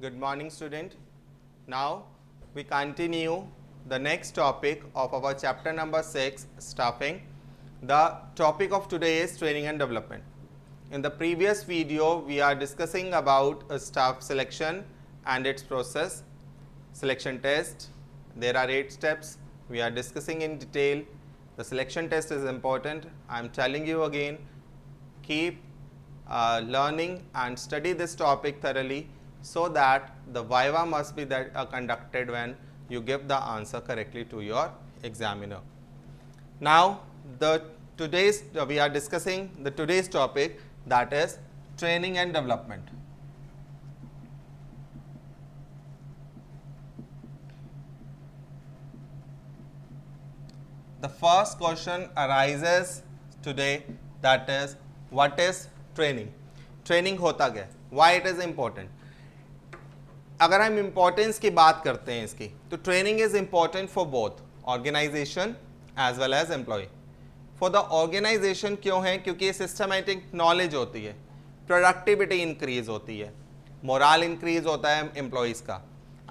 Good morning, student. Now we continue the next topic of our chapter number 6, staffing. The topic of today is training and development. In the previous video, we are discussing about staff selection and its process, selection test. There are 8 steps. We are discussing in detail. The selection test is important. I am telling you again, keep learning and study this topic thoroughly so that the viva must be conducted when you give the answer correctly to your examiner. Now, we are discussing the today's topic, that is training and development. The first question arises today, that is what is training. Training होता क्या, why it is important. अगर हम importance की बात करते हैं इसकी, तो training is important for both organization as well as employee. For the organization क्यों है? क्योंकि सिस्टमेटिक नॉलेज होती है, प्रोडक्टिविटी इंक्रीज होती है, मोरल इंक्रीज होता है एम्प्लॉयज़ का,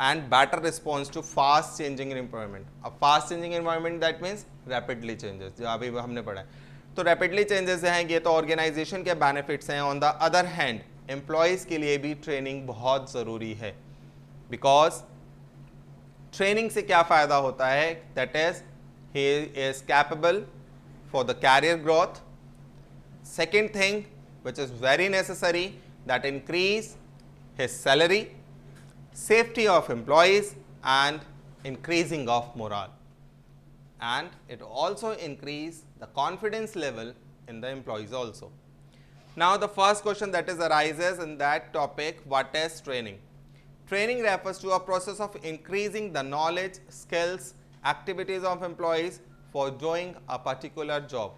and better response to fast changing environment. अब fast changing environment that means rapidly changes, जो अभी हमने पढ़ा है. तो रैपिडली चेंजेस हैं, ये तो ऑर्गेनाइजेशन के बेनिफिट्स हैं. On the other hand employees के लिए भी ट्रेनिंग बहुत ज़रूरी है, बिकॉज ट्रेनिंग से क्या फ़ायदा होता है? That is he is capable for the career growth. Second thing which is very necessary, that increase his salary, safety of employees, and increasing of morale, and it also increase the confidence level in the employees also. Now the first question that is arises in that topic, what is training? Training refers to a process of increasing the knowledge, skills, activities of employees for doing a particular job.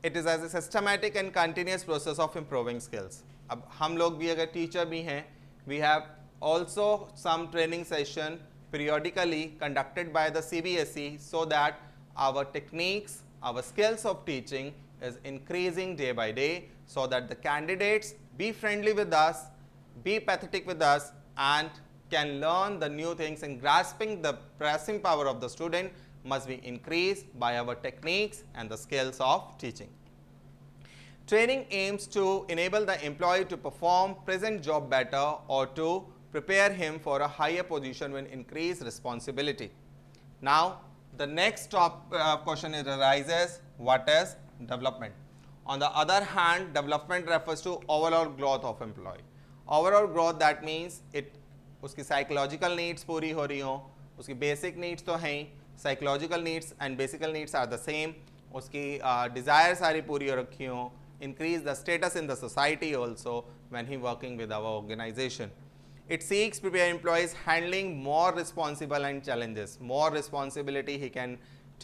It is as a systematic and continuous process of improving skills. अब हम लोग भी अगर teacher भी हैं, we have also some training session periodically conducted by the CBSE so that our techniques, our skills of teaching is increasing day by day, so that the candidates be friendly with us, be pathetic with us, and can learn the new things, and grasping the pressing power of the student must be increased by our techniques and the skills of teaching. Training aims to enable the employee to perform present job better or to prepare him for a higher position with increased responsibility. Now, the next question arises, what is development? On the other hand, development refers to overall growth of employee. Overall growth, that means उसकी psychological needs पूरी हो रही हो, उसकी basic needs तो हैं, psychological needs and basic needs are the same, उसकी desires सारी पूरी हो रखी हो, increase the status in the society also when he working with our organization. It seeks prepare employees handling more responsible and challenges. More responsibility he can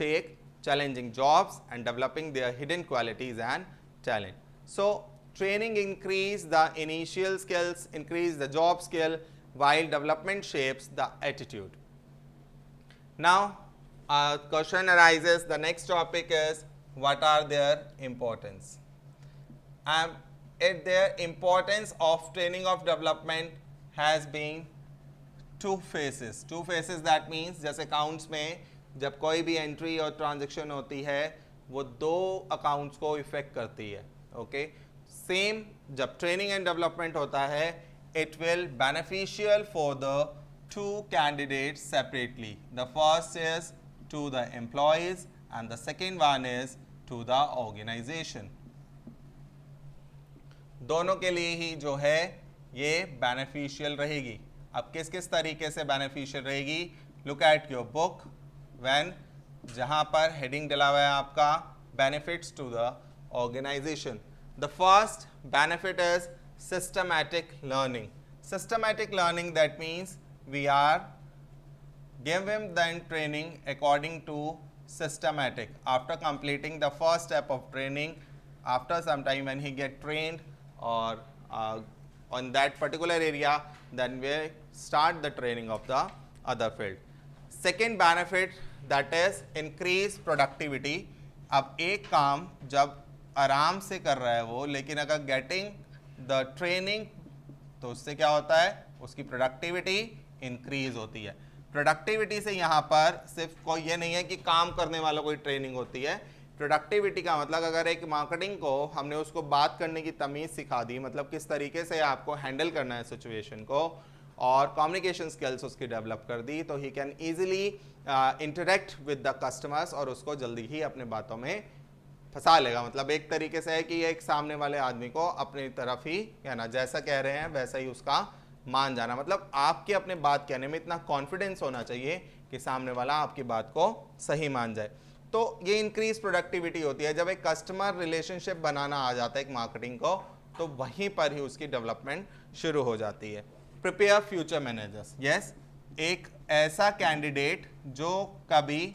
take, challenging jobs and developing their hidden qualities and talent. So training increase the initial skills, increase the job skill, while development shapes the attitude. Now a question arises, the next topic is what are their importance? Their importance of training of development has been two phases. Two phases that means जैसे accounts में जब कोई भी entry और transaction होती है, वो दो accounts को affect करती है. Okay, same जब training and development होता है, it will beneficial for the two candidates separately. The first is to the employees and the second one is to the organization. दोनों के लिए ही जो है ये बेनिफिशियल रहेगी. अब किस किस तरीके से बेनिफिशियल रहेगी? Look at your book when, जहाँ पर हेडिंग डला हुआ है आपका benefits to the organization. The first benefit is systematic learning. Systematic learning that means we are give him then training according to systematic. After completing the first step of training, after some time when he get trained or on that particular area, then we start the training of the other field. Second benefit, that is increase productivity. अब एक काम जब आराम से कर रहा है वो, लेकिन अगर getting the training तो उससे क्या होता है, उसकी प्रोडक्टिविटी इंक्रीज होती है। प्रोडक्टिविटी से यहाँ पर सिर्फ कोई ये नहीं है कि काम करने वालों को ट्रेनिंग होती है। प्रोडक्टिविटी का मतलब अगर एक मार्केटिंग को हमने उसको बात करने की तमीज़ सिखा दी, मतलब किस तरीके से आपको हैंडल करना है सिचुएशन को, और कम्युनिकेशन स्किल्स उसकी डेवलप कर दी, तो ही can easily interact with the customers और उसको जल्दी ही अपने बातों में फंसा लेगा। मतलब एक तरीके से है कि एक सामने वाले आदमी को अपनी तरफ ही कहना, जैसा कह रहे हैं वैसा ही उसका मान जाना। मतलब आपके अपने बात कहने में इतना कॉन्फिडेंस होना चाहिए कि सामने वाला आपकी बात को सही मान जाए। तो ये इंक्रीज प्रोडक्टिविटी होती है। जब एक कस्टमर रिलेशनशिप बनाना आ जाता है एक मार्केटिंग को, तो वहीं पर ही उसकी डेवलपमेंट शुरू हो जाती है। प्रिपेयर फ्यूचर मैनेजर्स, यस, एक ऐसा कैंडिडेट जो कभी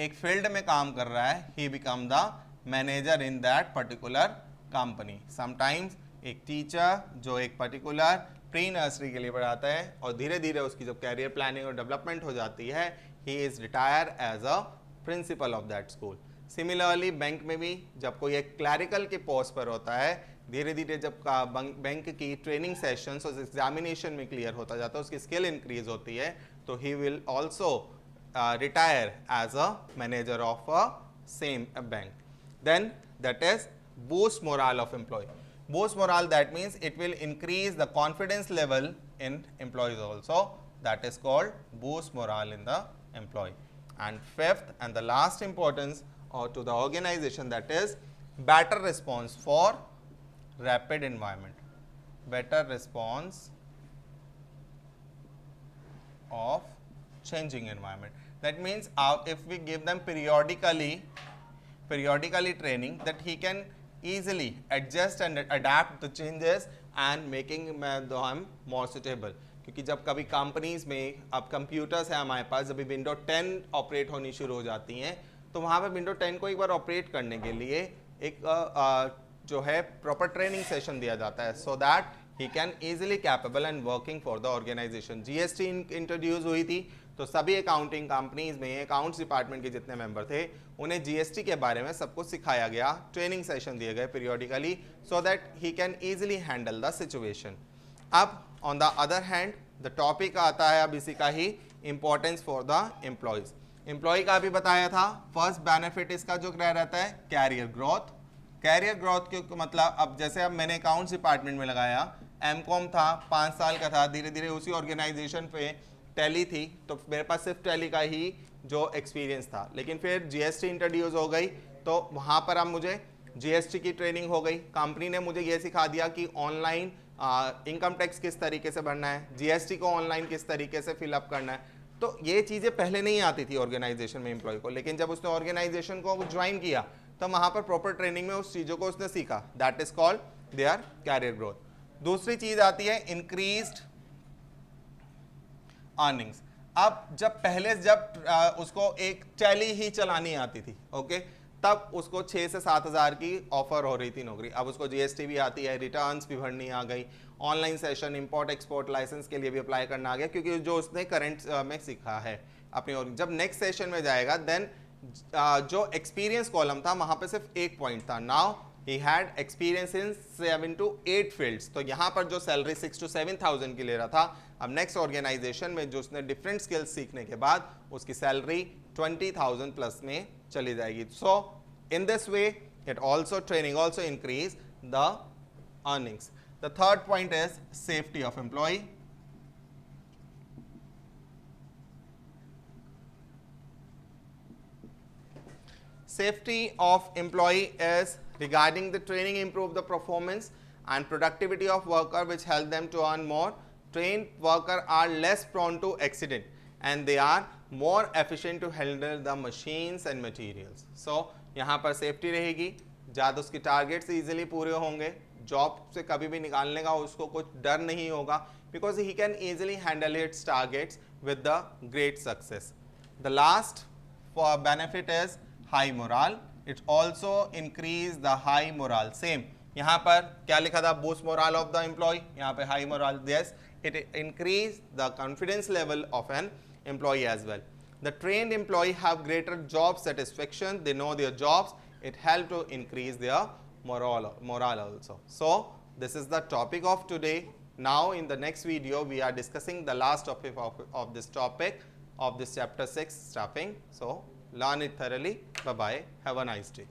एक फील्ड में काम कर रहा है, he become the manager in that particular company. Sometimes एक टीचर जो एक पर्टिकुलर प्री नर्सरी के लिए पढ़ाता है और धीरे धीरे उसकी जब कैरियर प्लानिंग और डेवलपमेंट हो जाती है, he is retire as a principal of that school. Similarly bank में भी जब कोई एक क्लैरिकल के पोस्ट पर होता है, धीरे धीरे जब बैंक की ट्रेनिंग सेशंस और एग्जामिनेशन में क्लियर होता जाता है, उसकी स्किल इंक्रीज होती है, तो he will also retire as a manager of a same bank. Then that is boost morale of employee. Boost morale, that means it will increase the confidence level in employees also. That is called boost morale in the employee. And fifth and the last importance or to the organization, that is better response for rapid environment. Better response of changing environment. That means if we give them periodically training, that he can easily adjust and adapt the changes and making them more suitable. क्योंकि जब कभी companies में अब computers है हमारे पास, जब window 10 operate होनी शुरू हो जाती हैं, तो वहाँ पर विंडो 10 को एक बार ऑपरेट करने के लिए एक जो है प्रॉपर ट्रेनिंग सेशन दिया जाता है, so that he can easily capable and working for the organization. GST introduce हुई थी, तो सभी अकाउंटिंग कंपनीज में अकाउंट्स डिपार्टमेंट के जितने मेंबर थे, उन्हें जीएसटी के बारे में सब कुछ सिखाया गया, ट्रेनिंग सेशन दिए गए periodically, so that he can easily handle the situation. अब on the other hand the topic आता है अब इसी का ही, importance for the employees. Employee का भी बताया था, फर्स्ट बेनिफिट इसका जो रहता है कैरियर ग्रोथ। कैरियर ग्रोथ के मतलब अब जैसे अब मैंने अकाउंट्स डिपार्टमेंट में लगाया, एमकॉम था, 5 साल का था, धीरे धीरे उसी ऑर्गेनाइजेशन पे टैली थी, तो मेरे पास सिर्फ टैली का ही जो एक्सपीरियंस था। लेकिन फिर जीएसटी इंट्रोड्यूस हो गई, तो वहाँ पर अब मुझे जीएसटी की ट्रेनिंग हो गई। कंपनी ने मुझे ये सिखा दिया कि ऑनलाइन इनकम टैक्स किस तरीके से भरना है, जीएसटी को ऑनलाइन किस तरीके से फिलअप करना है। तो ये चीज़ें पहले नहीं आती थी ऑर्गेनाइजेशन में एम्प्लॉय को, लेकिन जब उसने ऑर्गेनाइजेशन को ज्वाइन किया, तो वहाँ पर प्रॉपर ट्रेनिंग में उस चीज़ों को उसने सीखा। That is called their career growth. दूसरी चीज आती है इंक्रीज्ड अर्निंग्स। अब जब पहले उसको एक टैली ही चलानी आती थी, ओके, तब उसको 6 से 7 हज़ार की ऑफर हो रही थी नौकरी। अब उसको जीएसटी भी आती है, रिटर्न्स भी भरनी आ गई, online session, import export license के लिए भी अप्लाई करना आ गया, क्योंकि जो उसने करंट में सीखा है अपनी। और जब नेक्स्ट सेशन में जाएगा, देन जो एक्सपीरियंस कॉलम था वहां पे सिर्फ एक पॉइंट था, now he had experience in 7 to 8 fields। तो यहाँ पर जो सैलरी 6 to 7,000 की ले रहा था, अब नेक्स्ट ऑर्गेनाइजेशन में जो उसने डिफरेंट स्किल्स सीखने के बाद उसकी सैलरी 20,000 प्लस में चली जाएगी। So in this way it also training also increase the earnings. The third point is safety of employee. Safety of employee is regarding the training improve the performance and productivity of worker, which help them to earn more. Trained worker are less prone to accident and they are more efficient to handle the machines and materials. So यहाँ पर safety रहेगी, ज़्यादा उसकी targets easily पूरे होंगे, job से कभी भी निकालने का उसको कुछ डर नहीं होगा, because he can easily handle its targets with the great success. The last benefit is high morale. It also increase the high morale. Same यहाँ पर क्या लिखा था, boost morale of the employee, यहाँ पे high morale, yes, it increase the confidence level of an employee as well. The trained employee have greater job satisfaction. They know their jobs. It helps to increase their morale also. So This is the topic of today. Now in the next video we are discussing the last topic of this topic of this chapter 6, staffing. So learn it thoroughly. Bye bye. Have a nice day.